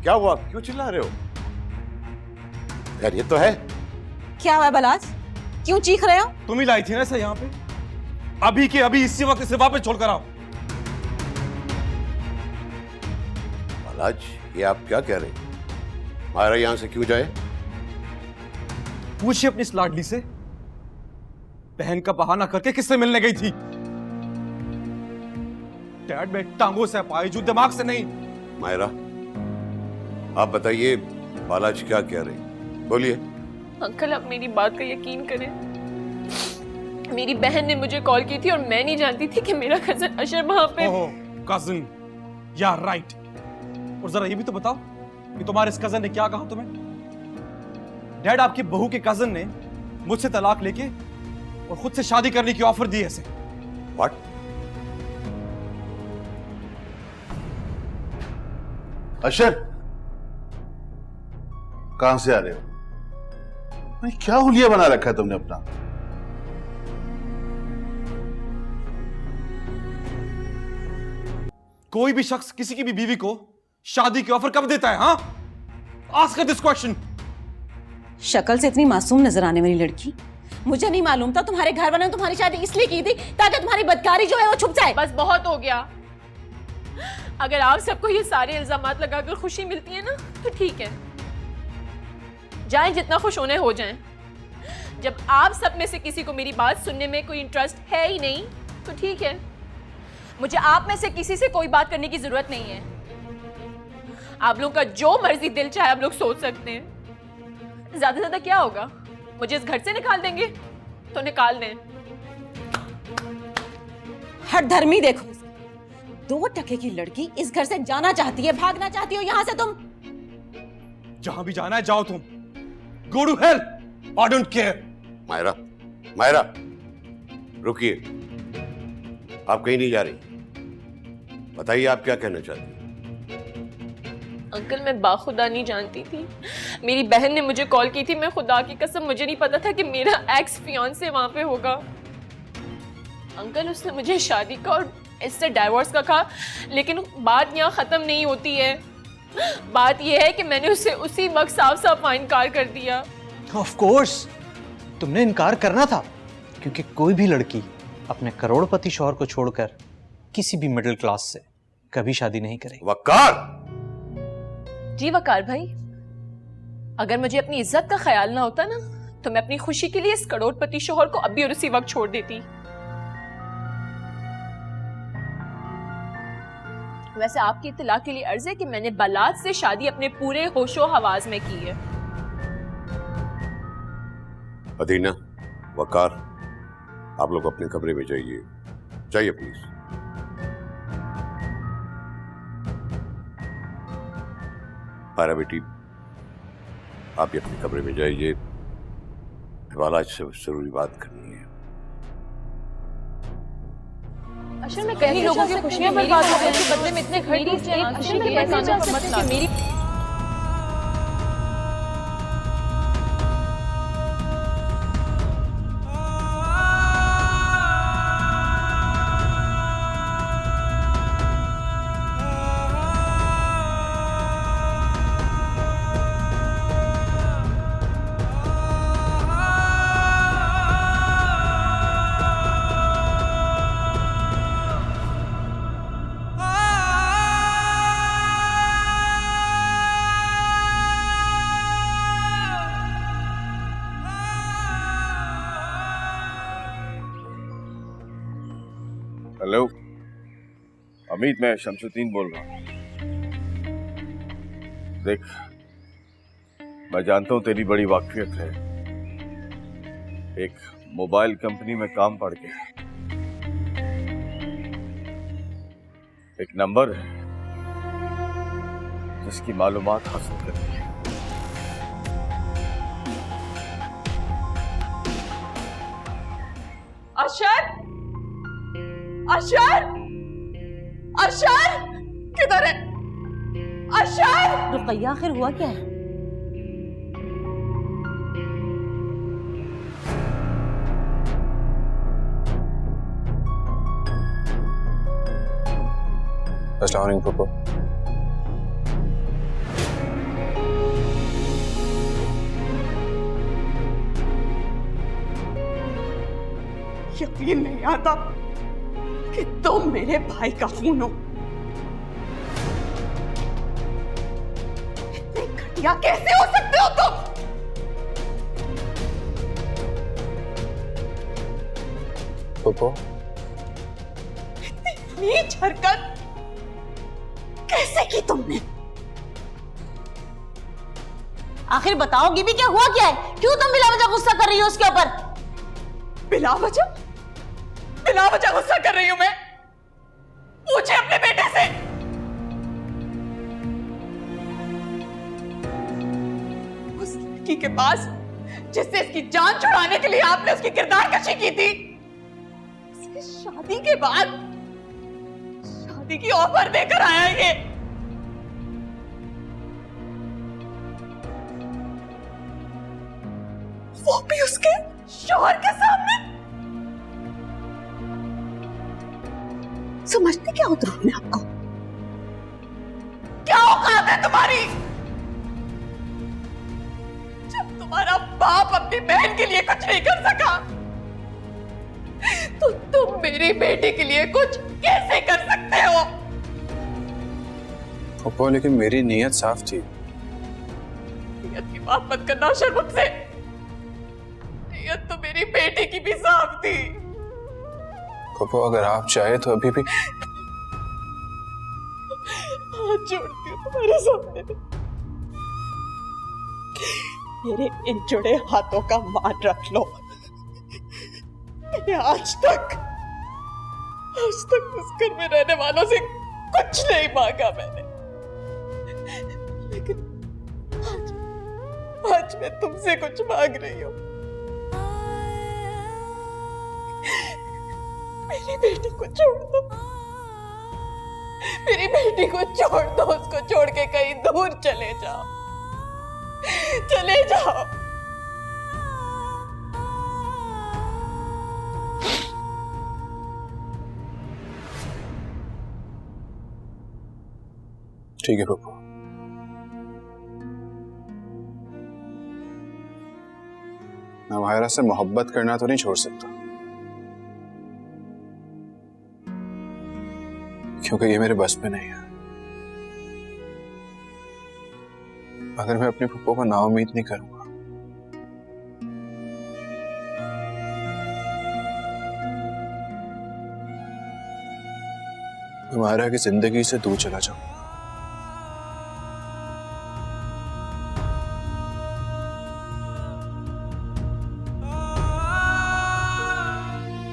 क्या हुआ, क्यों चिल्ला रहे हो? खैरियत तो है? क्या हुआ बलाज, क्यों चीख रहे हो? तुम ही लाई थी ना इसे यहाँ पे, अभी के अभी इसी वक्त इसे वापस छोड़कर आओ। बालाज, ये आप क्या कह रहे हैं? मायरा यहां से क्यों जाए? पूछिए अपनी इस लाडली से, बहन का बहाना करके किससे मिलने गई थी? डैड, मैं टांगों से अपाहिज हूं, दिमाग से नहीं। मायरा, आप बताइए बालाज क्या कह रहे हैं, बोलिए। अंकल, आप मेरी बात का यकीन करें, मेरी बहन ने मुझे कॉल की थी और मैं नहीं जानती थी कि मेरा कजन अशर वहां पे। ओहो, कजन, या राइट। और जरा ये भी तो बताओ कि तुम्हारे इस कजन ने क्या कहा तुम्हें? डैड, आपकी बहू के कजन ने मुझसे तलाक लेके और खुद से शादी करने की ऑफर दी है इसे। व्हाट? अशर, कहां से आ रहे हो? भाई, क्या हुलिया बना रखा है तुमने अपना? कोई भी शख्स किसी की भी बीवी को शादी की ऑफर कब देता है? हाँ, आस्क दिस क्वेश्चन। शक्ल से इतनी मासूम नजर आने वाली लड़की, मुझे नहीं मालूम था तुम्हारे घर वालों ने तुम्हारी शादी इसलिए की थी ताकि तुम्हारी बदकारी जो है वो छुप जाए। बस बहुत हो गया। अगर आप सबको ये सारे इल्जामात लगाकर खुशी मिलती है ना तो ठीक है, जाएं, जितना खुश होने हो जाएं। जब आप सब में से किसी को मेरी बात सुनने में कोई इंटरेस्ट है ही नहीं तो ठीक है, मुझे आप में से किसी से कोई बात करने की जरूरत नहीं है। आप लोग का जो मर्जी दिल चाहे आप लोग सोच सकते हैं। ज्यादा से ज्यादा क्या होगा, मुझे इस घर से निकाल देंगे तो निकाल दें। हट धर्मी, देखो 2 टके की लड़की इस घर से जाना चाहती है, भागना चाहती हो यहाँ से तुम। जहां भी जाना है जाओ तुम, go to hell, I don't care. Myra, Myra, रुकिए, आप कहीं नहीं जा रही, बताइए आप क्या कहना चाहती हैं? अंकल, मैं बाखुदा नहीं जानती थी, मेरी बहन ने मुझे कॉल की थी। मैं खुदा की कसम मुझे नहीं पता था कि मेरा एक्स फियांसे वहां पे होगा। अंकल, उसने मुझे शादी का और इससे डाइवोर्स का कहा, लेकिन बात यहाँ खत्म नहीं होती है। बात यह है कि मैंने उसे उसी वक्त साफ साफ इनकार कर दिया। ऑफ कोर्स तुमने इनकार करना था, क्योंकि कोई भी लड़की अपने करोड़पति शौहर को छोड़कर किसी भी मिडिल क्लास से कभी शादी नहीं करेगी। वकार! जी वकार भाई, अगर मुझे अपनी इज्जत का ख्याल ना होता ना तो मैं अपनी खुशी के लिए इस करोड़पति शौहर को अभी और उसी वक्त छोड़ देती। वैसे आपकी इत्तला के लिए अर्ज है कि मैंने बालाज से शादी अपने पूरे होशो हवास में की है। अदीना, वकार, आप लोग अपने कमरे में जाइए, जाइए प्लीज। मायरा बेटी, आप भी अपने कमरे में जाइए, बालाज से जरूरी बात करनी है। अशर, मैं कई लोगों की खुशियां बर्बाद हो गई थी, बदले में इतने घर टूट गए। अशर, मैं कैसे जा सकती हूँ? मेरी हेलो अमित, मैं शमसुद्दीन बोल रहा हूँ। देख, मैं जानता हूँ तेरी बड़ी वाकफियत है, एक मोबाइल कंपनी में काम पड़ गया, एक नंबर है जिसकी मालूमात हासिल करनी है। अशर, अशर, अशर किधर है? अशर! रुकैया, आखिर हुआ क्या है? अस्सलाम वालेकुम पप्पा। यकीन नहीं आता कि तुम मेरे भाई का खून हो। इतने घटिया कैसे हो सकते हो तुम? पप्पू, इतनी नीच हरकत कैसे की तुमने? आखिर बताओगी भी क्या हुआ क्या है? क्यों तुम बिला वजह गुस्सा कर रही हो उसके ऊपर? बिला वजह गुस्सा कर रही हूं मैं? पूछे अपने बेटे से। उस लड़की के पास जिससे इसकी जान छुड़ाने के लिए आपने उसकी किरदार कशी की थी, उसकी शादी के बाद शादी की ऑफर देकर आया ये। वो भी उसके शौहर के सामने। समझते क्या हो तुम अपने आप को? क्या औकात है तुम्हारी? जब तुम्हारा बाप अपनी बहन के लिए कुछ नहीं कर सका, तो तुम मेरी बेटी के लिए कुछ कैसे कर सकते हो? पप्पू, लेकिन मेरी नीयत साफ थी। नीयत की बात मत करना शर्मुख से। नीयत तो मेरी बेटी की भी साफ थी। पप्पू, अगर आप चाहे तो अभी भी हाथ जोड़ती हूँ तुम्हारे सामने। मेरे इन जुड़े हाथों का मान रख लो। मैंने आज तक उस घर में रहने वालों से कुछ नहीं मांगा मैंने, लेकिन आज मैं तुमसे कुछ मांग रही हूँ। मेरी बेटी को छोड़ दो। मेरी बेटी को छोड़ दो। उसको छोड़ के कहीं दूर चले जाओ। चले जाओ। ठीक है पप्पू। मैं माहिरा से मोहब्बत करना तो नहीं छोड़ सकता, क्योंकि ये मेरे बस में नहीं है। अगर मैं अपने पप्पू को नाउम्मीद नहीं करूंगा, मैं माहिरा की जिंदगी से दूर चला जाऊंगा।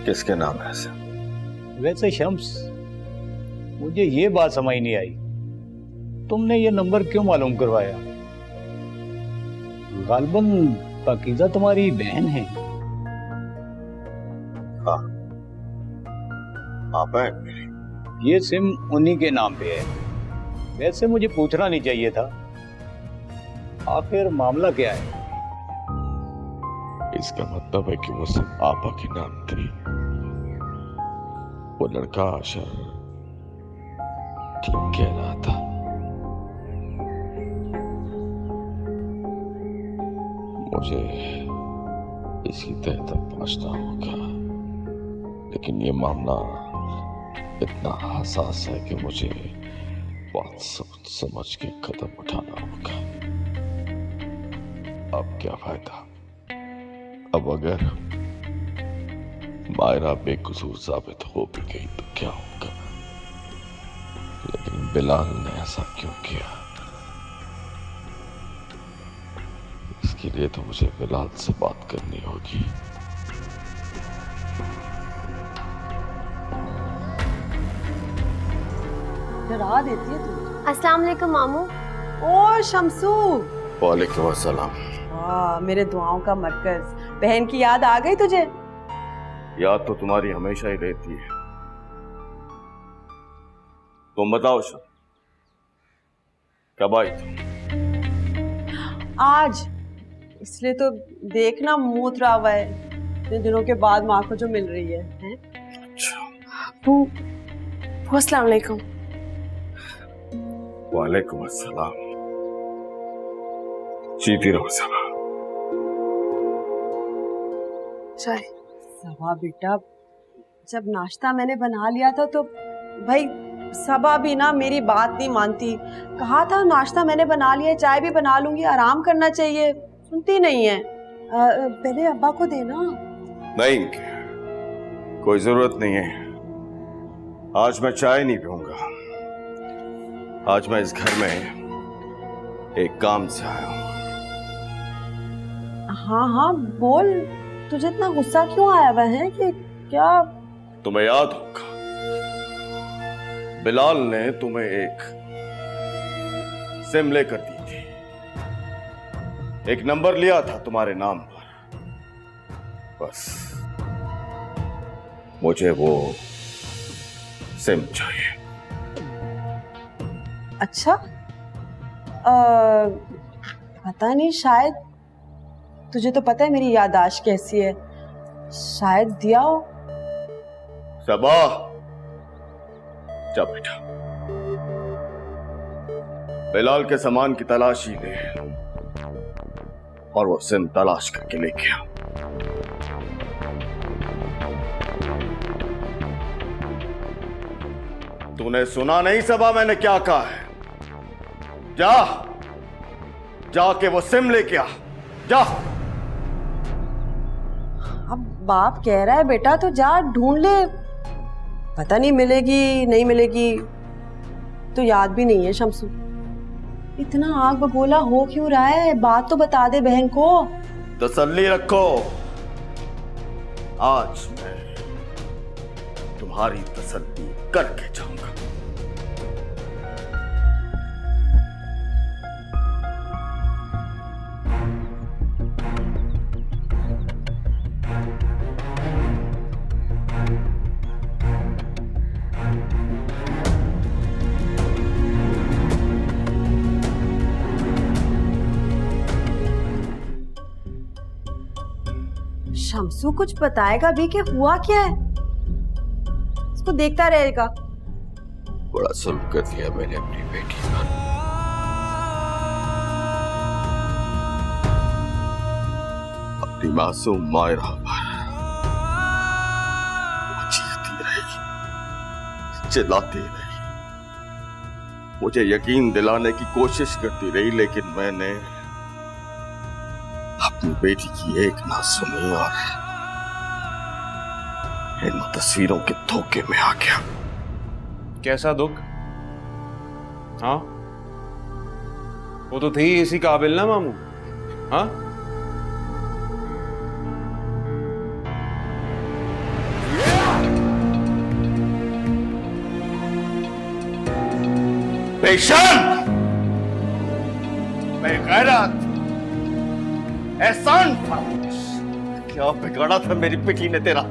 किसके नाम है ऐसे? वैसे शम्स, मुझे ये बात समझ नहीं आई, तुमने ये नंबर क्यों मालूम करवाया? गालबन पाकीज़ा तुम्हारी बहन है। हाँ, आप है मेरी। ये सिम उन्हीं के नाम पे है। वैसे मुझे पूछना नहीं चाहिए था, आखिर मामला क्या है? इसका मतलब है कि वो सिम आपा के नाम थी। वो लड़का आशा ठीक कह रहा था। मुझे इसकी तह तक पहुंचना होगा, लेकिन ये मामला इतना हसास है कि मुझे बहुत सोच समझ के कदम उठाना होगा। अब क्या फायदा? अब अगर मायरा बेकसूर साबित हो भी गई तो क्या होगा? लेकिन बिलाल ने ऐसा क्यों किया? इसके लिए तो मुझे बिलाल से बात करनी होगी। डरा देती है तू। अस्सलाम वालेकुम मामू। ओ शमसू। वालेकुम अस्सलाम। मेरे दुआओं का मरकज। बहन की याद आ गई तुझे? याद तो तुम्हारी हमेशा ही रहती है। तुम बताओ शो, कब आई तुम? आज। इसलिए तो देखना मुंह उतरा हुआ है, इतने दिनों के बाद माँ को जो मिल रही है, हैं? अस्सलाम वालेकुम। वालेकुम अस्सलाम। जीती रहो सबा। सॉरी। सबा बेटा जब नाश्ता मैंने बना लिया था तो भाई सबा भी ना मेरी बात नहीं मानती। कहा था नाश्ता मैंने बना लिया, चाय भी बना लूंगी, आराम करना चाहिए, सुनती नहीं है। पहले अब्बा को देना। नहीं, कोई जरूरत नहीं है। आज मैं चाय नहीं पीऊंगा। आज मैं इस घर में एक काम से आया हूं। हाँ हाँ बोल, तुझे इतना गुस्सा क्यों आया हुआ है कि क्या? तुम्हें याद होगा बिलाल ने तुम्हें एक सिम लेकर दी थी, एक नंबर लिया था तुम्हारे नाम पर। बस मुझे वो सिम चाहिए। अच्छा, पता नहीं, शायद तुझे तो पता है मेरी याददाश्त कैसी है, शायद दिया हो। सबा, जा बेटा, बिलाल के सामान की तलाशी ले और वो सिम तलाश करके लेके आ। तूने सुना नहीं सबा मैंने क्या कहा है? जा, जाके वो सिम लेके आ, जा। अब बाप कह रहा है बेटा तो जा ढूंढ ले, पता नहीं मिलेगी नहीं मिलेगी तो याद भी नहीं है। शम्सू इतना आग बबूला हो क्यों रहा है, बात तो बता दे बहन को। तसल्ली रखो, आज मैं तुम्हारी तसल्ली करके जाऊंगा। शम्सू कुछ बताएगा भी कि हुआ क्या है? इसको देखता रहेगा। बड़ा जुल्म कर दिया मैंने अपनी बेटी पर। अपनी मासूम मायरा पर वो चीखती रही, चिल्लाती रही, मुझे यकीन दिलाने की कोशिश करती रही, लेकिन मैंने अपनी बेटी की एक ना सुनी और इन तस्वीरों के धोखे में आ गया। कैसा दुख? हाँ, वो तो थी इसी काबिल ना मामू। हाँ, बेशर्म, बेगैरत, एहसान फरामोश, क्या बिगाड़ा था मेरी बेटी ने तेरा?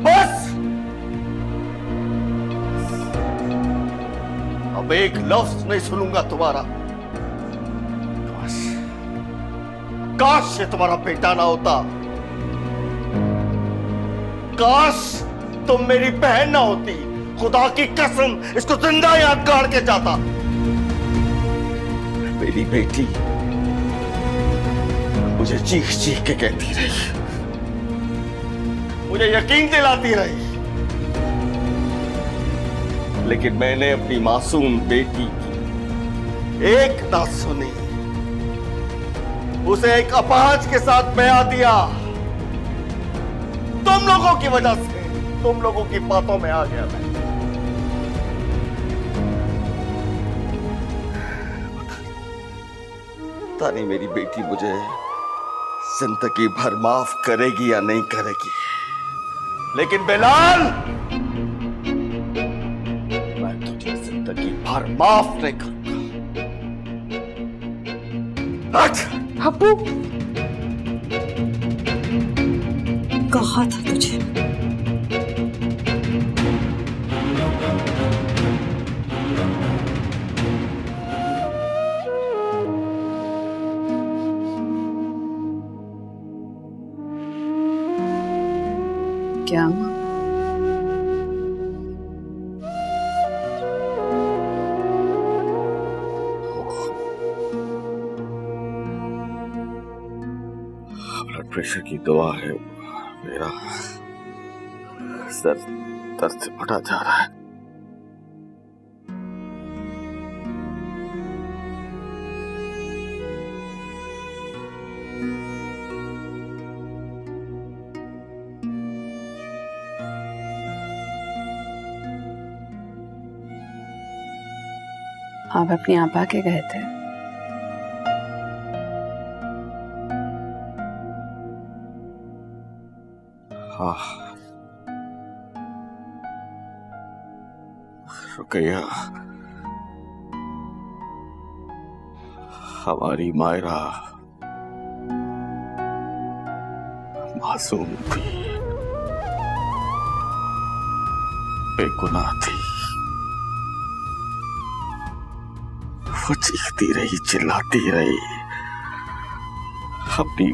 बस अब एक लफ्ज नहीं सुनूंगा तुम्हारा। काश काश ये तुम्हारा बेटा ना होता, काश तुम मेरी बहन ना होती। खुदा की कसम इसको जिंदा याद गाड़ के जाता। मेरी बेटी मुझे चीख चीख के कहती रही, मुझे यकीन दिलाती रही, लेकिन मैंने अपनी मासूम बेटी की एक ना सुनी। उसे एक अपाहज के साथ बया दिया। तुम लोगों की वजह से, तुम लोगों की बातों में आ गया मैं। पता नहीं मेरी बेटी मुझे जिंदगी भर माफ करेगी या नहीं करेगी, लेकिन बिलाल, मैं तुझे जिंदगी भर माफ नहीं करूंगा। अब्बू, कहा था तुझे। क्या हुआ? ब्लड प्रेशर की दवा है मेरा। सर दर्द से फटा जा रहा है। आप अपनी आपा के गए थे? हाँ रुकैया, हमारी मायरा मासूम थी, बेगुनाह थी। वो चीखती रही, चिल्लाती रही, अपनी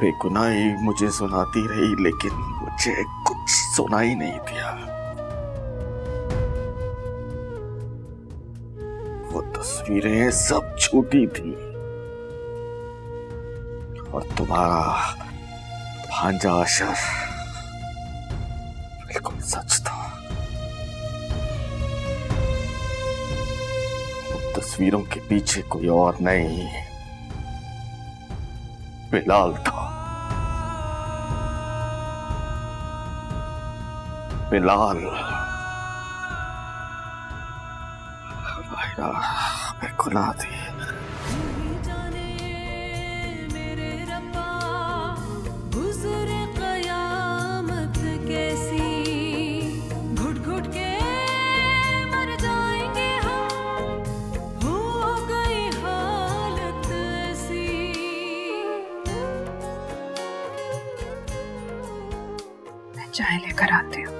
बेगुनाही मुझे सुनाती रही, लेकिन मुझे कुछ सुनाई नहीं दिया। वो तस्वीरें सब झूठी थी और तुम्हारा भांजा अशर बिल्कुल सच था। तस्वीरों के पीछे कोई और नहीं, बिलाल था। बिलाल बेगुनाह थी। गुज़रे क़यामत कैसी, घुट घुट के मर जाएंगे हम, हो गई हालत ऐसी। मैं चाय लेकर आती हूँ।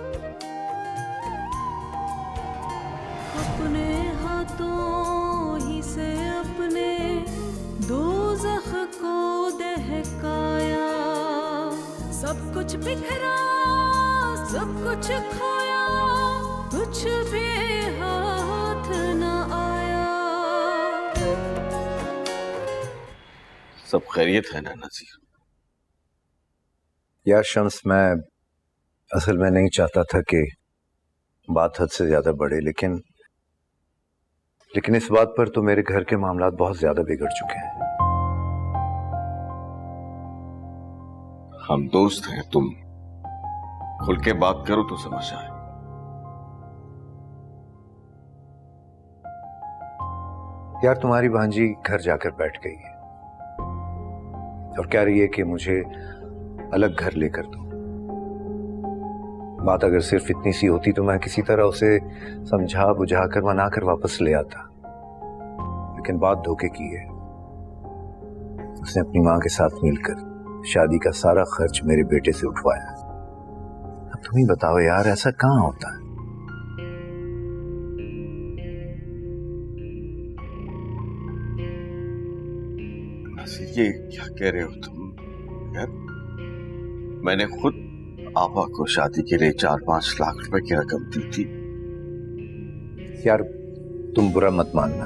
अपने हाथों ही से अपने दोज़ख को दहकाया, सब कुछ बिखरा, सब कुछ खोया, कुछ भी हाथ न आया। सब खैरियत है ना नजीर? यार शम्स, मैं असल में नहीं चाहता था कि बात हद से ज्यादा बढ़े, लेकिन इस बात पर तो मेरे घर के मामलात बहुत ज्यादा बिगड़ चुके हैं। हम दोस्त हैं, तुम खुल के बात करो तो समझ आए। यार तुम्हारी भांजी घर जाकर बैठ गई है और कह रही है कि मुझे अलग घर लेकर दो। बात अगर सिर्फ इतनी सी होती तो मैं किसी तरह उसे समझा बुझा कर मना कर वापस ले आता, लेकिन बात धोखे की है। उसने अपनी मां के साथ मिलकर शादी का सारा खर्च मेरे बेटे से उठवाया। अब तुम ही बताओ यार, ऐसा कहां होता है? ये क्या कह रहे हो तुम यार? मैंने खुद आपा को शादी के लिए 4-5 लाख रुपए की रकम दी थी। यार तुम बुरा मत मानना,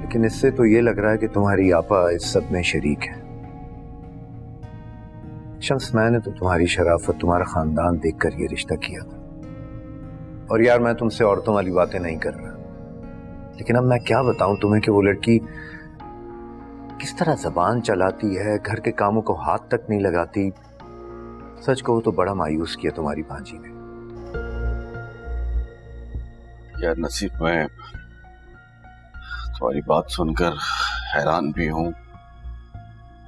लेकिन इससे तो ये लग रहा है कि तुम्हारी आपा इस सब में शरीक है। शम्स, मैंने तो तुम्हारी शराफत, तुम्हारा खानदान देखकर ये रिश्ता किया था। और यार मैं तुमसे औरतों वाली बातें नहीं कर रहा, लेकिन अब मैं क्या बताऊं तुम्हें कि वो लड़की किस तरह जबान चलाती है, घर के कामों को हाथ तक नहीं लगाती। सच कहो तो बड़ा मायूस किया तुम्हारी भांजी ने। यार नसीब, मैं तुम्हारी बात सुनकर हैरान भी हूं,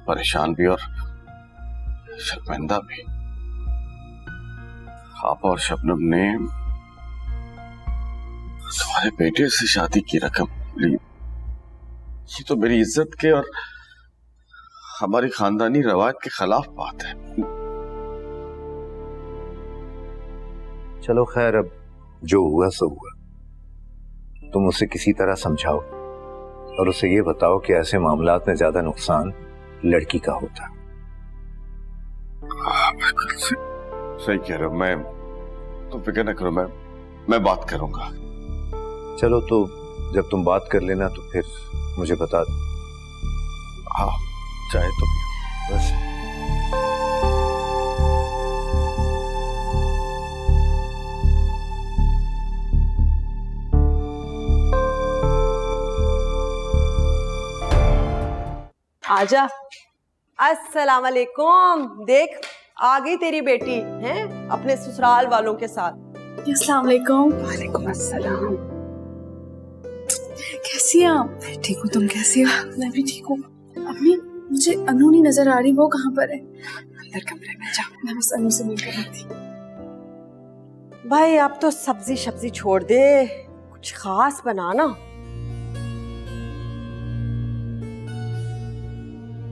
परेशान भी और शर्मिंदा भी। आपा और शबनम ने तुम्हारे बेटे से शादी की रकम ली। ये तो मेरी इज्जत के और हमारी खानदानी रवायत के खिलाफ बात है। चलो खैर, अब जो हुआ सो हुआ। तुम उसे किसी तरह समझाओ और उसे ये बताओ कि ऐसे मामलात में ज्यादा नुकसान लड़की का होता। बिल्कुल सही कह रहे हो। मैं तुम फिक्र न करो, मैं बात करूंगा। चलो तो जब तुम बात कर लेना तो फिर मुझे बता दो। हाँ, चाहे तो भी बस। आजा। अस्सलाम वालेकुम। देख आ गई तेरी बेटी है अपने ससुराल वालों के साथ। अस्सलाम वालेकुम। वालेकुम अस्सलाम। कैसी हैं आप? ठीक हूँ, तुम कैसी हो? मैं भी ठीक हूँ। अम्मी मुझे अनु नहीं नजर आ रही, वो कहाँ पर है? अंदर कमरे में जाओ, मैं बस अनु से मिलकर आई थी। भाई अब तो सब्जी सब्जी छोड़ दे, कुछ खास बनाना।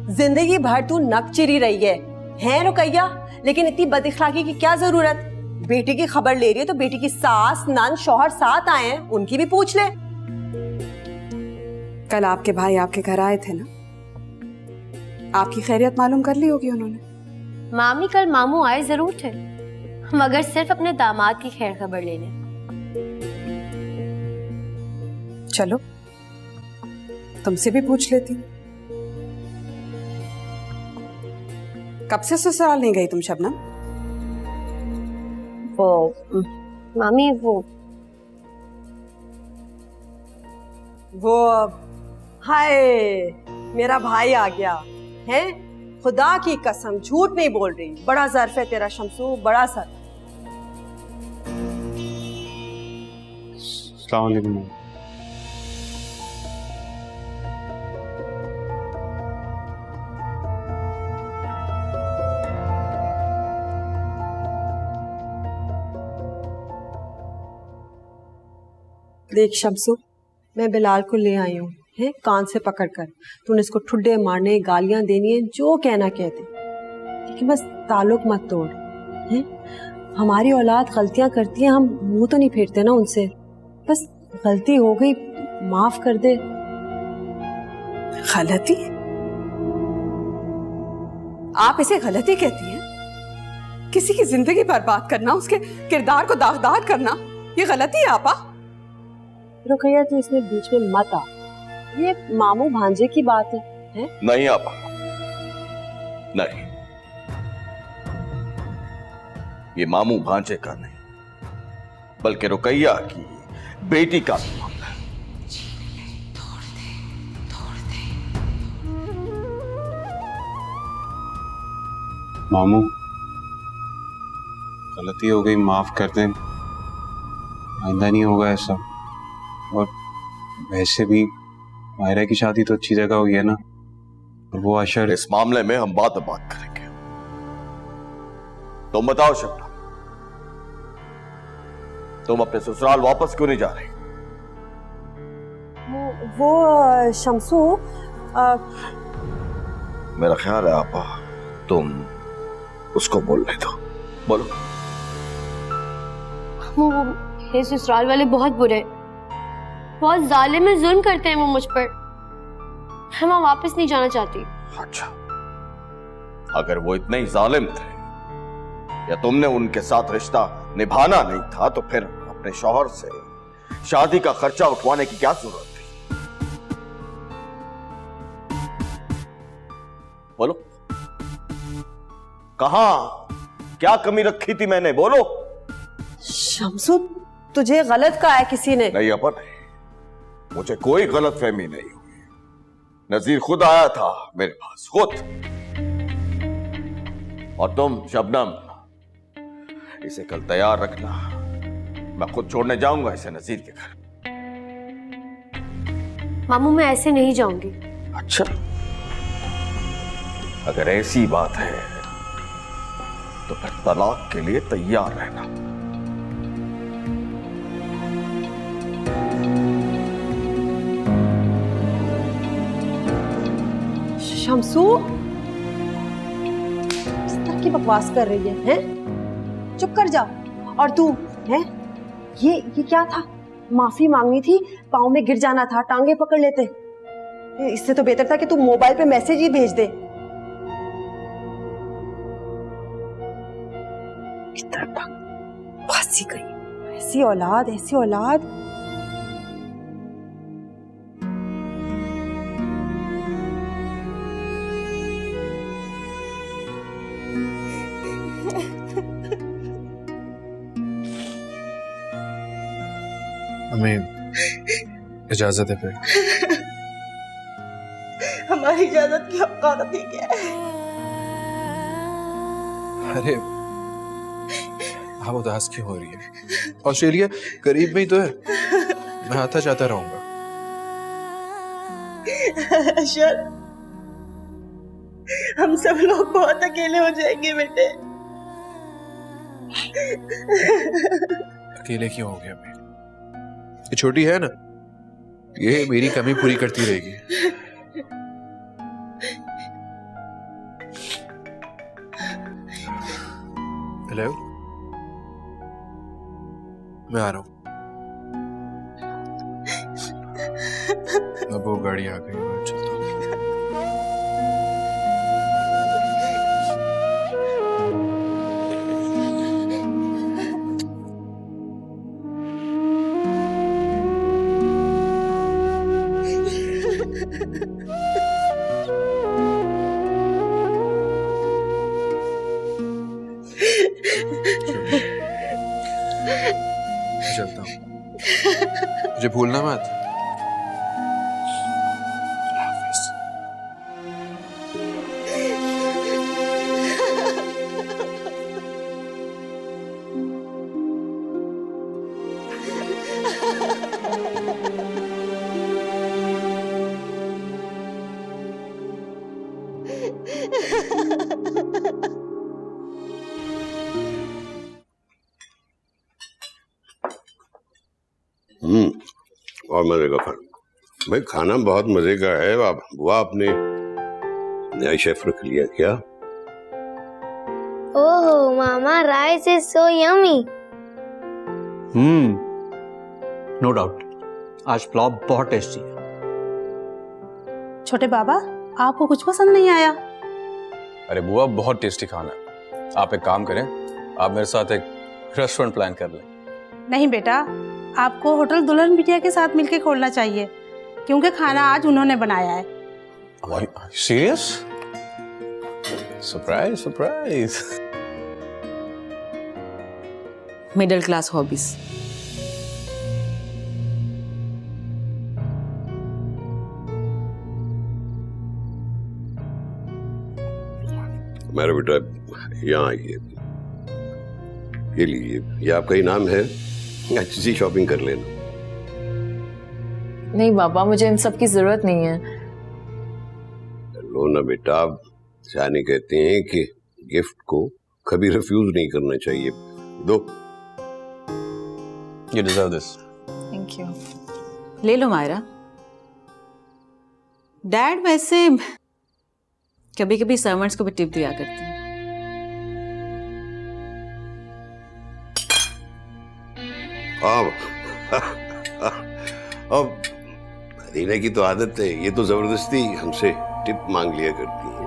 जिंदगी भर तू नक चिरी रही है रुकैया, लेकिन इतनी बदइखलाकी की क्या जरूरत? बेटी की खबर ले रही है तो बेटी की सास नंद शौहर साथ आए हैं, उनकी भी पूछ ले। कल आपके भाई आपके घर आए थे ना, आपकी खैरियत मालूम कर ली होगी उन्होंने। मामी कल मामू आए जरूर थे, मगर सिर्फ अपने दामाद की खैर खबर लेने। चलो तुमसे भी पूछ लेती। कब से ससुराल नहीं गई तुम शबनम? वो मामी वो हाय मेरा भाई आ गया है। खुदा की कसम झूठ नहीं बोल रही, बड़ा ज़र्फ है तेरा शमसू, बड़ा सर। अस्सलाम वालेकुम। देख शमसू, मैं बिलाल को ले आई हूँ है कान से पकड़कर। तूने इसको ठुड्डे मारने, गालियां देनी है, जो कहना कहते, लेकिन बस ताल्लुक मत तोड़ है। हमारी औलाद गलतियां करती है, हम मुंह तो नहीं फेरते ना उनसे। बस गलती हो गई, माफ कर दे। गलती? आप इसे गलती कहती हैं? किसी की जिंदगी बर्बाद करना, उसके किरदार को दागदार करना, ये गलती है आपा? रुकैया तू इसमें बीच में मत आ, ये मामू भांजे की बात है? नहीं आपा, नहीं, ये मामू भांजे का नहीं, बल्कि रुकैया की बेटी का मामला है। मामू गलती हो गई, माफ कर दें, आइंदा नहीं होगा ऐसा। और वैसे भी मायरा की शादी तो अच्छी जगह हुई है ना, और वो अशर। इस मामले में हम बात करेंगे। तुम बताओ शबनम, तुम अपने ससुराल वापस क्यों नहीं जा रही? वो शमसू मेरा ख्याल है आपा तुम उसको बोलने दो, बोलो। ये ससुराल वाले बहुत बुरे, बहुत जालिम है, जुल्म करते हैं वो मुझ पर। मैं वहां वापस नहीं जाना चाहती। अच्छा, अगर वो इतने ही जालिम थे या तुमने उनके साथ रिश्ता निभाना नहीं था, तो फिर अपने शौहर से शादी का खर्चा उठवाने की क्या जरूरत थी? बोलो, कहां क्या कमी रखी थी मैंने, बोलो। शमसू तुझे गलत कहा है किसी ने? नहीं अपन, मुझे कोई गलत फहमी नहीं हुई। नजीर खुद आया था मेरे पास, खुद। और तुम शबनम, इसे कल तैयार रखना, मैं खुद छोड़ने जाऊंगा इसे नजीर के घर। मामू मैं ऐसे नहीं जाऊंगी। अच्छा, अगर ऐसी बात है तो फिर तलाक के लिए तैयार रहना। शमसू किस तरह की बकवास कर रही है, हैं? चुप कर जा। और तू है ये क्या था? माफी मांगनी थी, पाँव में गिर जाना था, टांगे पकड़ लेते। इससे तो बेहतर था कि तू मोबाइल पे मैसेज ही भेज दे। फंसी गई, ऐसी औलाद, ऐसी औलाद। हमें इजाजत है फिर। हमारी इजाजत की औकात ही क्या है? अरे आप उदास क्यों हो रही है? ऑस्ट्रेलिया करीब में ही तो है, मैं आता जाता रहूंगा। अशर, हम सब लोग बहुत अकेले हो जाएंगे बेटे। अकेले क्यों हो गया मैं? ये छोटी है ना, ये मेरी कमी पूरी करती रहेगी। हेलो, मैं आ रहा हूँ। अब वो गाड़ी आ गई, मैं चलता हूँ। चलता हूँ, मुझे भूलना मत। और मजे का खाना भाई, खाना बहुत मजे का है। बुआ आपने नया शेफ रख लिया क्या? ओहो मामा, rice is so yummy. No doubt, आज पुलाव बहुत टेस्टी है। छोटे बाबा, आपको कुछ पसंद नहीं आया? अरे बुआ, बहुत टेस्टी खाना है। आप एक काम करें, आप मेरे साथ एक रेस्टोरेंट प्लान कर लें। नहीं बेटा, आपको होटल दुल्हन बिटिया के साथ मिलकर खोलना चाहिए, क्योंकि खाना आज उन्होंने बनाया है। Serious? Surprise surprise. Middle class hobbies. मेरा बेटा यहाँ आइए, ये लीजिए, ये आपका इनाम है। अच्छी सी शॉपिंग कर लेना। नहीं बाबा, मुझे इन सब की जरूरत नहीं है। लो ना बेटा, जाने कहते हैं कि गिफ्ट को कभी रिफ्यूज नहीं करना चाहिए। दो। You deserve this. Thank you. ले लो मायरा। डैड वैसे कभी कभी सर्वेंट्स को भी टिप दिया करते हैं। अब मदीना की तो आदत है, ये तो जबरदस्ती हमसे टिप मांग लिया करती है।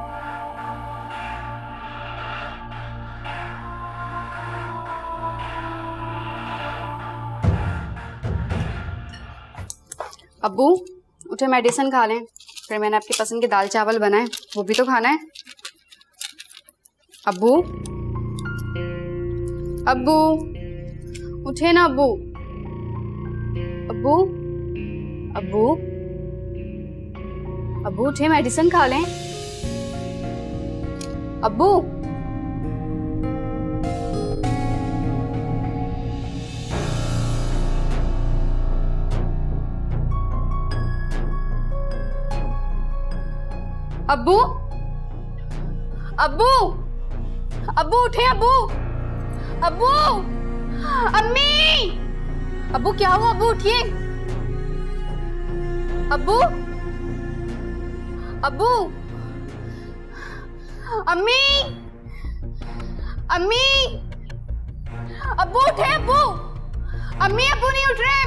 अब्बू उठे, मेडिसिन खा लें। फिर मैंने आपकी पसंद के दाल चावल बनाए, वो भी तो खाना है। अब्बू, अब्बू उठे ना अब्बू। अब्बू, अब्बू, अब्बू उठे, मेडिसिन खा लें। अब्बू, अब्बू, अब्बू, अब्बू उठे। अब्बू, अब्बू, अम्मी, अब्बू क्या हुआ? अब्बू उठिए। अब्बू, अब्बू, अम्मी, अम्मी, अब्बू उठे। अब्बू, अम्मी, अब्बू नहीं उठ रहे।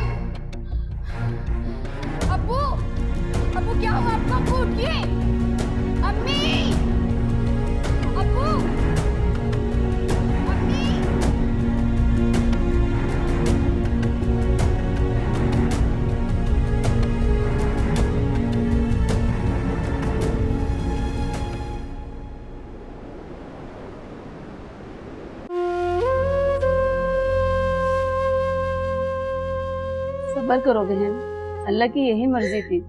अब्बू, अब्बू क्या हुआ आपको? अब्बू उठिए। अम्मी, अब्बू, अम्मी। सब्र करो बहन, अल्लाह की यही मर्जी थी।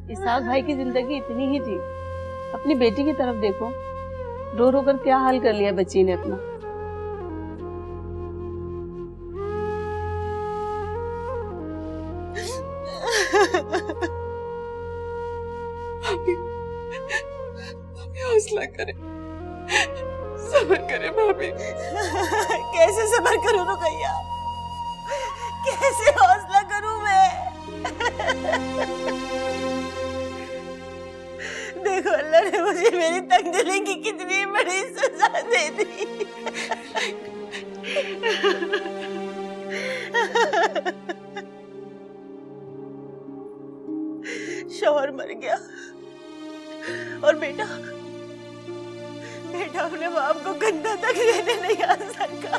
इसहाक भाई की जिंदगी इतनी ही थी, अपनी बेटी की तरफ देखो, रो रो कर क्या हाल कर लिया बच्ची ने अपना। हौसला करे, सब्र करे भाभी। कैसे सब्र करूं रुकैया, कैसे हौसला करूं मैं? देखो अल्लाह ने मुझे मेरी तकदीर की कितनी बड़ी सजा दे दी। शौहर मर गया और बेटा अपने बाप को कंधा तक लेने नहीं आ सका।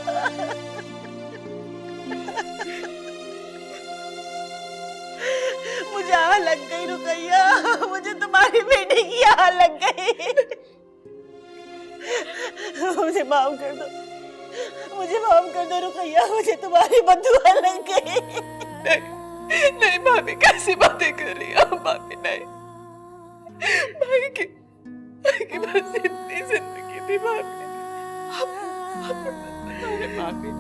मुझे आह लग गई रुकैया, मुझे तुम्हारी बेटी की आह लग गई। मुझे माफ कर दो, मुझे माफ कर दो रुकैया, मुझे तुम्हारी बददुआ लग गई। नहीं नहीं भाभी, कैसी बातें कर रही हो भाभी? नहीं, भाई की बस इतनी जिंदगी थी भाभी। भाभी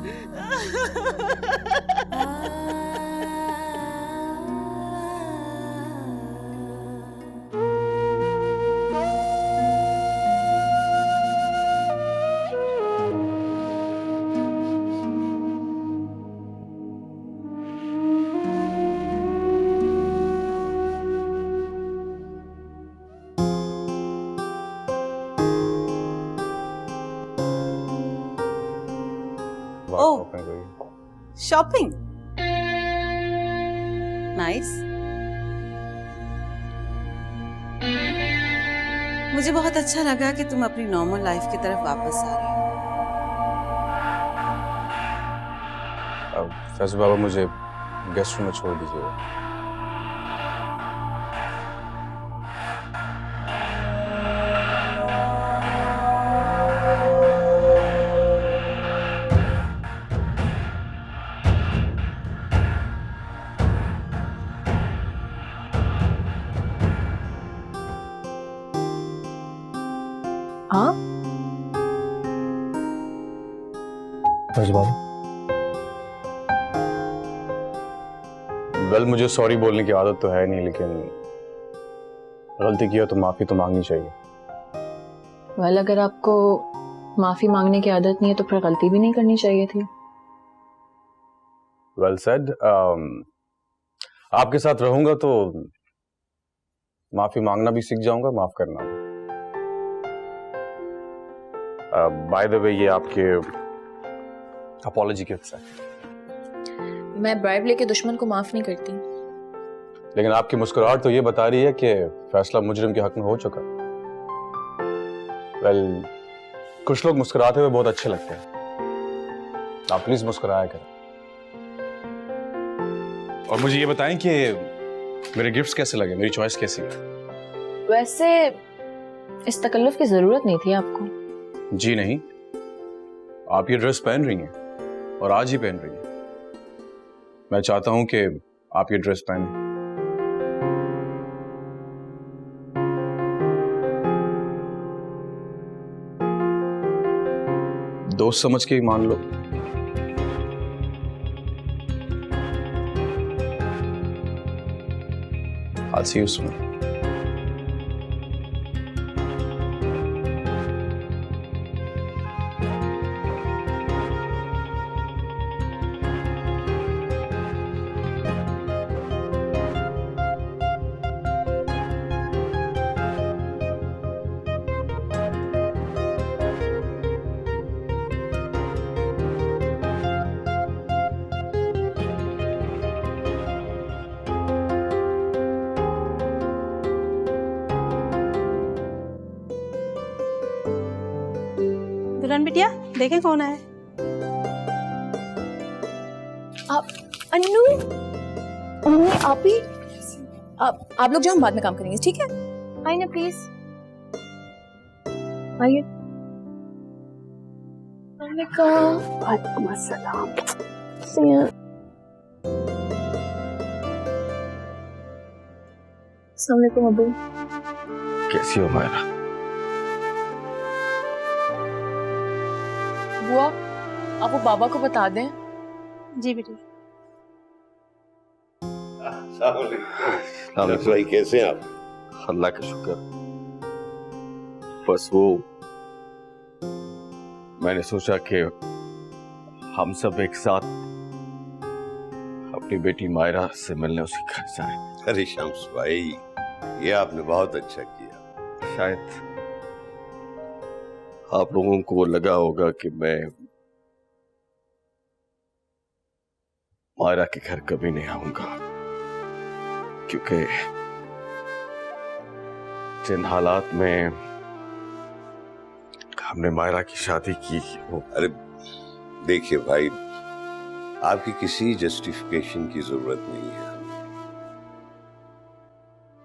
शॉपिंग नाइस। मुझे बहुत अच्छा लगा कि तुम अपनी नॉर्मल लाइफ की तरफ वापस आ रहे हो। फैजल बाबा मुझे गेस्ट रूम में छोड़ दीजिएगा। हाँ वेल, मुझे सॉरी बोलने की आदत तो है नहीं, लेकिन गलती किया तो माफी तो मांगनी चाहिए। वेल, अगर आपको माफी मांगने की आदत नहीं है तो फिर गलती भी नहीं करनी चाहिए थी। Well said. आपके साथ रहूंगा तो माफी मांगना भी सीख जाऊंगा, माफ करना भी। बाय द वे, ये आपके अपॉलॉजी गिफ्ट्स हैं। मैं ब्राइब लेके दुश्मन को माफ नहीं करती। लेकिन आपकी मुस्कुराहट तो ये बता रही है कि फैसला मुजरिम के हक में हो चुका। वेल, कुछ लोग मुस्कुराते हुए बहुत अच्छे लगते हैं। आप प्लीज मुस्कुराया करें। और मुझे ये बताएं कि मेरे गिफ्ट्स कैसे लगे, मेरी चॉइस कैसी है? वैसे इस तकल्लुफ की जरूरत नहीं थी आपको। जी नहीं, आप ये ड्रेस पहन रही हैं और आज ही पहन रही हैं। मैं चाहता हूं कि आप ये ड्रेस पहनें। दोस्त समझ के ही मान लो। I'll see you soon. दुल्हन बिटिया देखें कौन है। आप अन्नू, मम्मी आप ही। आप लोग जो, हम बाद में काम करेंगे, ठीक है? आइए ना प्लीज, आइए। वालेकुम अस्सलाम। अस्सलाम वालेकुम अबू। कैसी हो मायरा? बुआ, आप वो बाबा को बता दें। जी बेटे। भाई कैसे हैं आप? अल्लाह का शुक्र। बस वो मैंने सोचा कि हम सब एक साथ अपनी बेटी मायरा से मिलने उसके घर जाएं। अरे शम्स भाई, ये आपने बहुत अच्छा किया। शायद आप लोगों को लगा होगा कि मैं मायरा के घर कभी नहीं आऊंगा, क्योंकि जिन हालात में हमने मायरा की शादी की वो। अरे देखिए भाई, आपकी किसी जस्टिफिकेशन की जरूरत नहीं है।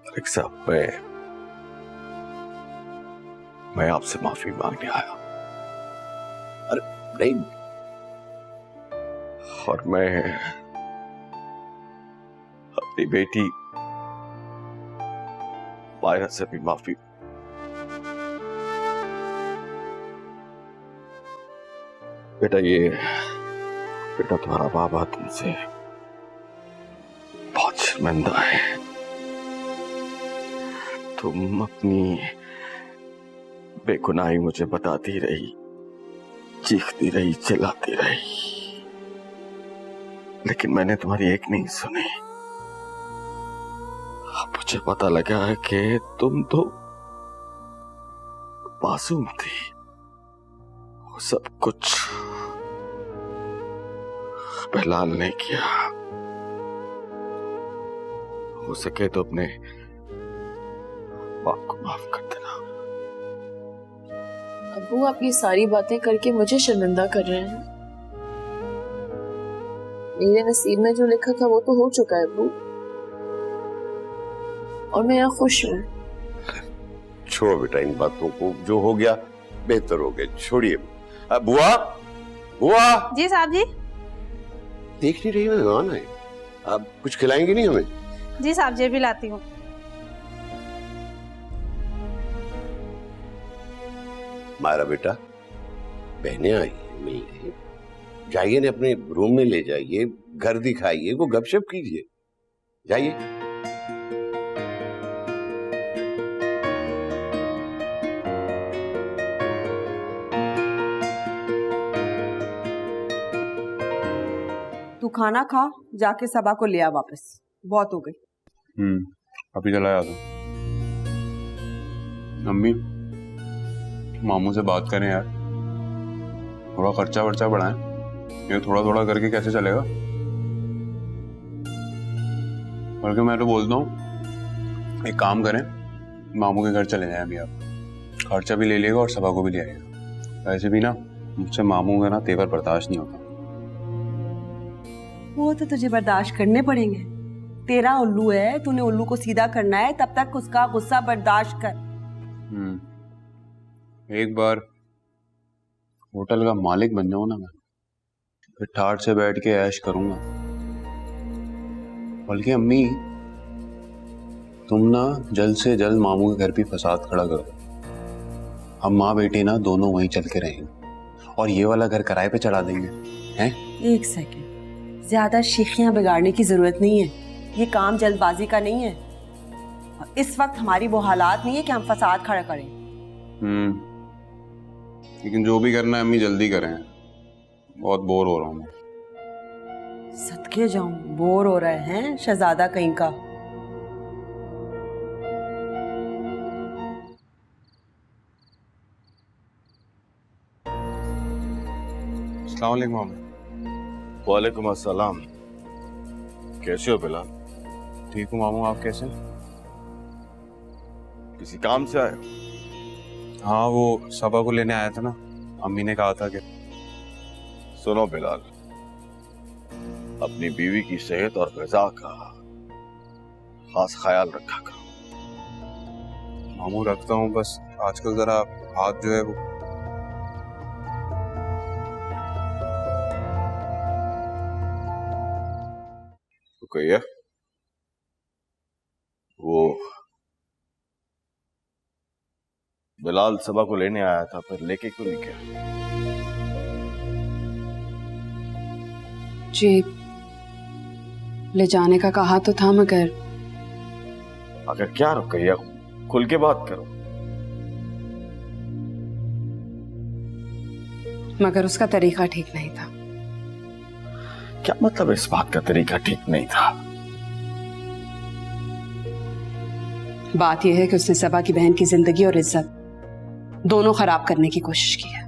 एक साहब, मैं आपसे माफी मांगने आया। अरे नहीं, और मैं अपनी बेटी मायरा से भी माफी। बेटा तुम्हारा बाबा तुमसे बहुत शर्मिंदा है। तुम अपनी बेगुनाही मुझे बताती रही, चीखती रही, चिल्लाती रही, लेकिन मैंने तुम्हारी एक नहीं सुनी। अब मुझे पता लगा है कि तुम तो मासूम थी। वो सब कुछ बिलाल ने किया। हो सके तो अपने बाप को माफ कर देना। अबू, आप ये सारी बातें करके मुझे शर्मिंदा कर रहे हैं। मेरे नसीब में जो लिखा था वो तो हो चुका है अबू, और मैं यहाँ खुश हूँ। छोड़ो बेटा इन बातों को, जो हो गया बेहतर हो गया, छोड़िए। बुआ, बुआ। जी साहब जी। देख नहीं रही मेहमान है, आप कुछ खिलाएंगे नहीं हमें? जी साहब जी, भी लाती हूँ। मायरा बेटा, बहनें आई हैं मिलने, जाइए ना अपने रूम में ले जाइए, घर दिखाइए, को गपशप कीजिए, जाइए। तू खाना खा, जाके सबा को ले आ वापस, बहुत हो गई। अभी चला आता। अम्मी, मामू से बात करें यार, थोड़ा खर्चा वर्चा बढ़ाएं। ये थोड़ा थोड़ा करके कैसे चलेगा? बल्कि मैं तो बोलता हूँ एक काम करें, मामू के घर चले जाएं अभी आप, खर्चा भी ले लेगा और सभा को भी ले आएगा। वैसे भी ना मुझसे मामू का ना तेवर बर्दाश्त नहीं होता। वो तो तुझे बर्दाश्त करने पड़ेंगे, तेरा उल्लू है, तूने उल्लू को सीधा करना है, तब तक उसका गुस्सा बर्दाश्त कर। एक बार होटल का मालिक बन जाऊं ना मैं, फिर ठाट से बैठ के ऐश करूंगा। बल्कि अम्मी, तुम ना जल्द से जल्द मामू के घर भी फसाद खड़ा कर दो। हम माँ बेटी ना दोनों वहीं चल के रहेंगे और ये वाला घर किराए पे चढ़ा देंगे। हैं? एक सेकंड, ज्यादा शीखियां बिगाड़ने की जरूरत नहीं है, ये काम जल्दबाजी का नहीं है। इस वक्त हमारी वो हालात नहीं है कि हम फसाद खड़ा करें। लेकिन जो भी करना है अम्मी जल्दी करें, बहुत बोर हो रहा हूँ मैं। सदके जाऊं, बोर हो रहे हैं शहजादा कहीं का। अस्सलाम वालेकुम मामू। वालेकुम अस्सलाम। कैसे हो बिलाल? ठीक हूँ मामू, आप कैसे? किसी काम से आए? हाँ, वो सबा को लेने आया था ना, अम्मी ने कहा था कि। सुनो बिलाल, अपनी बीवी की सेहत और ग़िज़ा का खास ख्याल रखा करो। मामू रखता हूँ, बस आजकल जरा हाथ जो है वो। रुकइए, वो बिलाल सबा को लेने आया था, फिर लेके क्यों नहीं गया? जी ले जाने का कहा तो था, मगर क्या रुक गई? खुल के बात करो। मगर उसका तरीका ठीक नहीं था। क्या मतलब इस बात का तरीका ठीक नहीं था? बात यह है कि उसने सबा की बहन की जिंदगी और इज्जत दोनों खराब करने की कोशिश की है,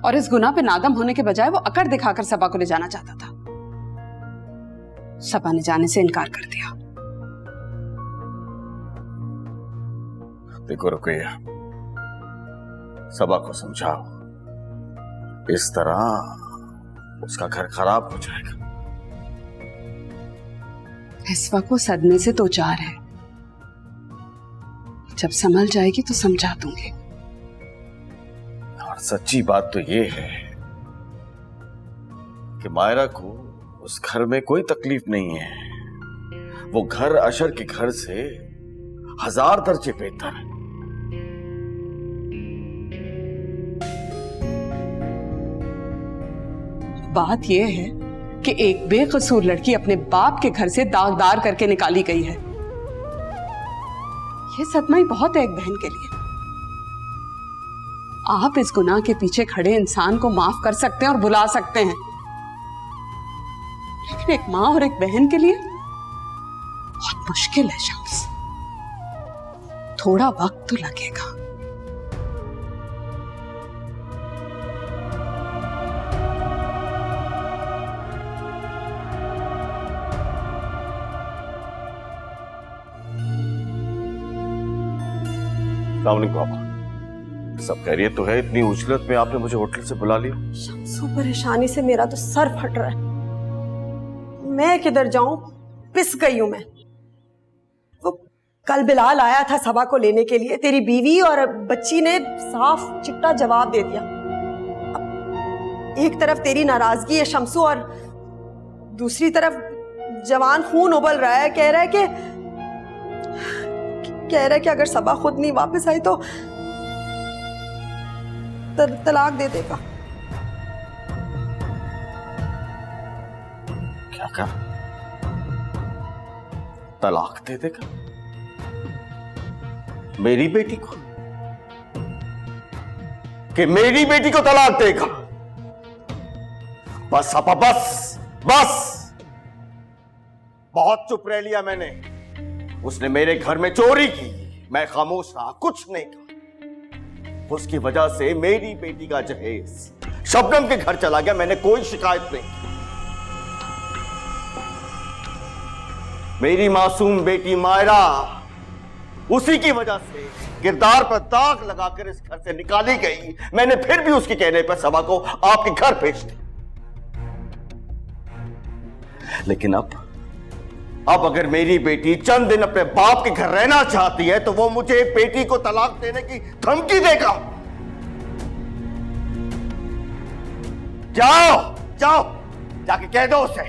और इस गुनाह पे नादम होने के बजाय वो अकड़ दिखाकर सबा को ले जाना चाहता था। सबा ने जाने से इनकार कर दिया। देखो रुकैया, सबा को समझाओ, इस तरह उसका घर खराब हो जाएगा। इस वक्त वो सदमे से दो चार है, जब संभल जाएगी तो समझा दूंगी। और सच्ची बात तो ये है कि मायरा को उस घर में कोई तकलीफ नहीं है। वो घर अशर के घर से 1000 दर्जे बेहतर है। बात यह है कि एक बेकसूर लड़की अपने बाप के घर से दागदार करके निकाली गई है। यह सदमा ही बहुत है एक बहन के लिए। आप इस गुनाह के पीछे खड़े इंसान को माफ कर सकते हैं और बुला सकते हैं, लेकिन एक माँ और एक बहन के लिए बहुत मुश्किल है शम्स। थोड़ा वक्त तो लगेगा। पापा, सब खैरियत तो है? इतनी उजलत में आपने मुझे होटल से बुला लिया। शम्सू, परेशानी से मेरा तो सर फट रहा है। मैं किधर जाऊं, पिस गई हूं मैं। वो कल बिलाल आया था सबा को लेने के लिए, तेरी बीवी और बच्ची ने साफ चिट्टा जवाब दे दिया। एक तरफ तेरी नाराजगी है शम्सू, और दूसरी तरफ जवान खून उबल रहा है। कह रहा है कि अगर सबा खुद नहीं वापस आई तो तलाक दे देगा। क्या कहा? तलाक दे देगा? मेरी बेटी को? कि मेरी बेटी को तलाक देगा? बस अपा, बस बस, बहुत चुप रह लिया मैंने। उसने मेरे घर में चोरी की, मैं खामोश रहा, कुछ नहीं कहा। उसकी वजह से मेरी बेटी का जहेज शबनम के घर चला गया, मैंने कोई शिकायत नहीं की। मेरी मासूम बेटी मायरा उसी की वजह से किरदार पर दाग लगाकर इस घर से निकाली गई। मैंने फिर भी उसके कहने पर सबा को आपके घर भेज दिया। लेकिन अब अगर मेरी बेटी चंद दिन अपने बाप के घर रहना चाहती है तो वो मुझे बेटी को तलाक देने की धमकी देगा। जाओ जाओ, जाके कह दो उसे,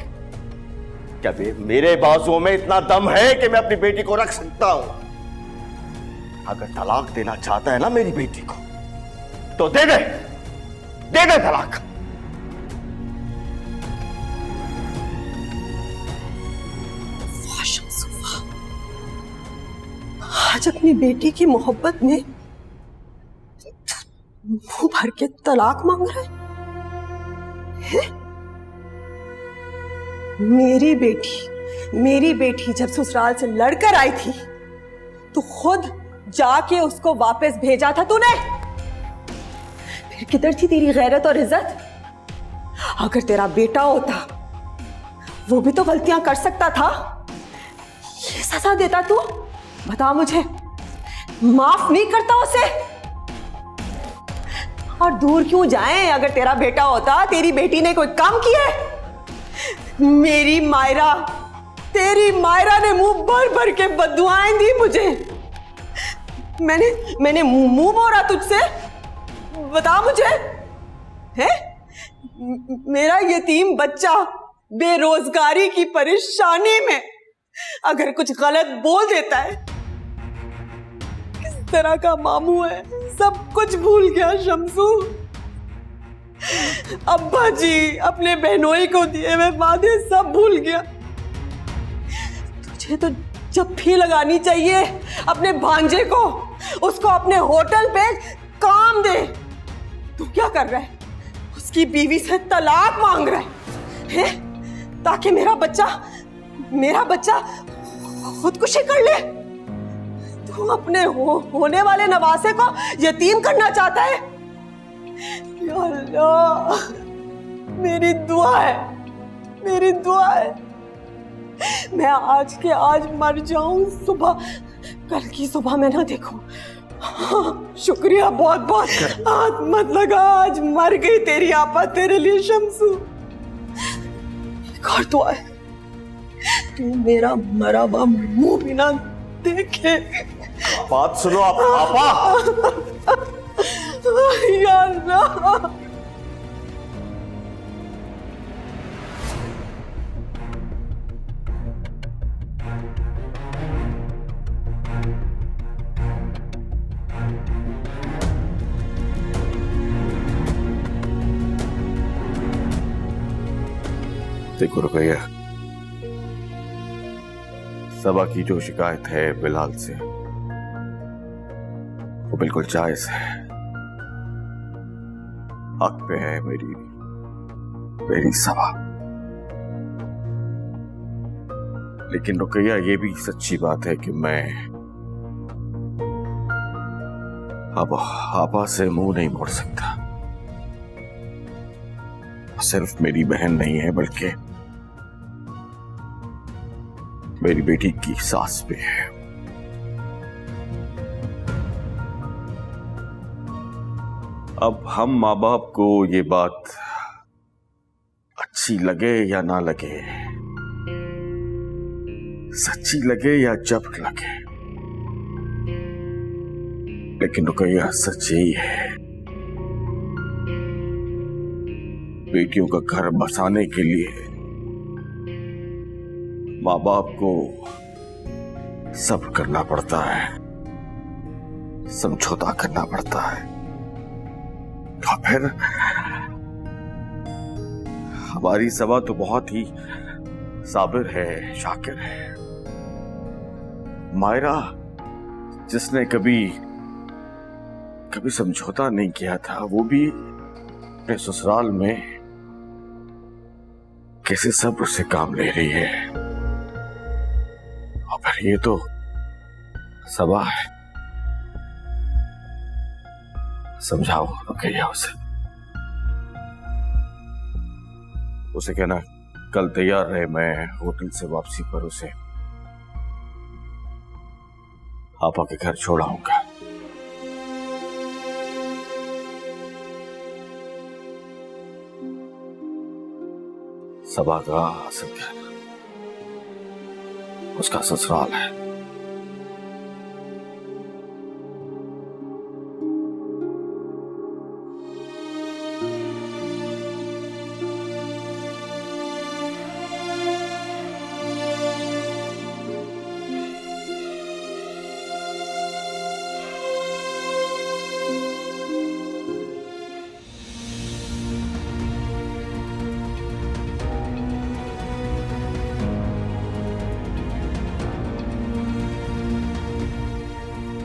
क्या मेरे बाजुओं में इतना दम है कि मैं अपनी बेटी को रख सकता हूं? अगर तलाक देना चाहता है ना मेरी बेटी को, तो दे दे तलाक। आज अपनी बेटी की मोहब्बत में मुंह भर के तलाक मांग रहा है? मेरी बेटी जब ससुराल से लड़कर आई थी तो खुद जाके उसको वापस भेजा था तूने। फिर किधर थी तेरी गैरत और इज्जत? अगर तेरा बेटा होता वो भी तो गलतियां कर सकता था। ये सजा देता तू? बता मुझे, माफ नहीं करता उसे? और दूर क्यों जाए? अगर तेरा बेटा होता, तेरी बेटी ने कोई काम किया है? मेरी मायरा, तेरी मायरा ने मुंह भर भर के बददुआएं दी मुझे। मैंने मुंह मोड़ा तुझसे? बता मुझे, है? मेरा यतीम बच्चा बेरोजगारी की परेशानी में अगर कुछ गलत बोल देता है, तरह का मामू है, सब कुछ भूल गया शम्सू। अब्बा जी अपने बहनोई को दिए हुए वादे सब भूल गया। तुझे तो जप्फी लगानी चाहिए अपने भांजे को, उसको अपने होटल पे काम दे। तू क्या कर रहा है? उसकी बीवी से तलाक मांग रहा है ताकि मेरा बच्चा खुदकुशी कर ले। तू अपने होने वाले नवासे को यतीम करना चाहता है। या अल्लाह, मेरी दुआ है मैं आज के आज मर जाऊं, कल की सुबह मैं ना देखूं। शुक्रिया बहुत बहुत, हाथ मत लगा, आज मर गई तेरी आपा तेरे लिए शम्सू। एक और दुआ है, तू मेरा मरा हुआ मुंह भी ना देखे। बात सुनो आपा। या अल्लाह। देखो रुकैया, सबा की जो शिकायत है बिलाल से वो बिल्कुल जायज है, हक पे है मेरी सबा। लेकिन रुकैया ये भी सच्ची बात है कि मैं अब आपा से मुंह नहीं मोड़ सकता। सिर्फ मेरी बहन नहीं है बल्कि मेरी बेटी की सास भी है। अब हम माँ बाप को ये बात अच्छी लगे या ना लगे, सच्ची लगे या जब लगे, लेकिन रुकैया सच यही है, बेटियों का घर बसाने के लिए माँ बाप को सब्र करना पड़ता है, समझौता करना पड़ता है। तो फिर हमारी सबा तो बहुत ही साबिर है, शाकिर है। मायरा जिसने कभी समझौता नहीं किया था, वो भी अपने ससुराल में कैसे सब्र से काम ले रही है। और फिर ये तो सबा है। समझाओ रुकैया उसे कहना कल तैयार रहे, मैं होटल से वापसी पर उसे आपा के घर छोड़ आऊंगा। सबा का असल घर उसका ससुराल है।